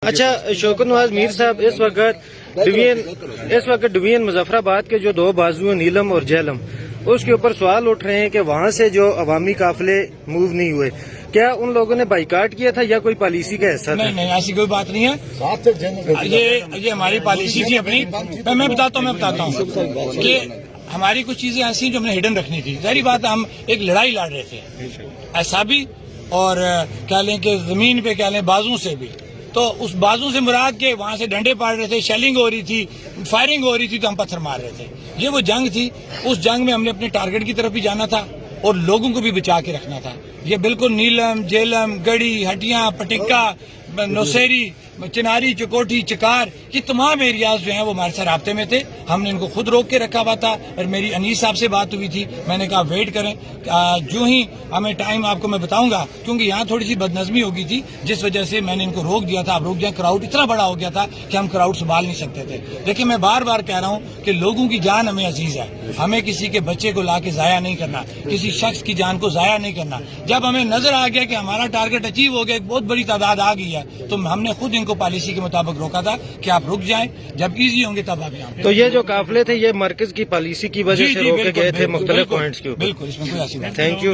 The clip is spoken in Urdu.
اچھا شوکت نواز میر صاحب اس وقت ڈویژن مظفر آباد کے جو دو بازو ہیں نیلم اور جہلم، اس کے اوپر سوال اٹھ رہے ہیں کہ وہاں سے جو عوامی قافلے موو نہیں ہوئے، کیا ان لوگوں نے بائیکاٹ کیا تھا یا کوئی پالیسی کا حصہ تھا؟ نہیں ایسی کوئی بات نہیں ہے، یہ ہماری پالیسی تھی اپنی۔ میں بتاتا ہوں کہ ہماری کچھ چیزیں ایسی ہیں جو ہم نے ہڈن رکھنی تھی۔ ظاہری بات ہم ایک لڑائی لڑ رہے تھے، ایسا بھی اور کہہ لیں کہ زمین پہ کہہ لیں بازوں سے بھی، تو اس بازوں سے مراد کے وہاں سے ڈنڈے پاڑ رہے تھے، شیلنگ ہو رہی تھی، فائرنگ ہو رہی تھی، تو ہم پتھر مار رہے تھے۔ یہ وہ جنگ تھی، اس جنگ میں ہم نے اپنے ٹارگٹ کی طرف بھی جانا تھا اور لوگوں کو بھی بچا کے رکھنا تھا۔ یہ بالکل نیلم، جیلم، گڑی، ہٹیاں، پٹکا، نوسیری، چناری، چکوٹھی، چکار، یہ تمام ایریاز جو ہیں وہ ہمارے ساتھ رابطے میں تھے۔ ہم نے ان کو خود روک کے رکھا ہوا تھا، اور میری انیس صاحب سے بات ہوئی تھی، میں نے کہا ویٹ کریں، جو ہی ہمیں ٹائم آپ کو میں بتاؤں گا، کیونکہ یہاں تھوڑی سی بدنظمی ہو گئی تھی جس وجہ سے میں نے ان کو روک دیا تھا۔ آپ روک جائیں، کراؤڈ اتنا بڑا ہو گیا تھا کہ ہم کراؤڈ سنبھال نہیں سکتے تھے۔ لیکن میں بار بار کہہ رہا ہوں کہ لوگوں کی جان ہمیں عزیز ہے، ہمیں کسی کے بچے کو لا کے ضائع نہیں کرنا، کسی شخص کی جان کو ضائع نہیں کرنا۔ جب ہمیں نظر آ گیا کہ ہمارا ٹارگٹ اچیو ہو گیا، ایک بہت بڑی تعداد آ گئی ہے، تو ہم نے خود ان کو پالیسی کے مطابق روکا تھا کہ آپ رک جائیں، جب ایزی ہوں گے تب آپ یہاں۔ تو یہ جو قافلے تھے یہ مرکز کی پالیسی کی وجہ سے روکے گئے تھے مختلف پوائنٹس کے اوپر؟ بالکل، اس میں کوئی ایسی بات تھینک یو۔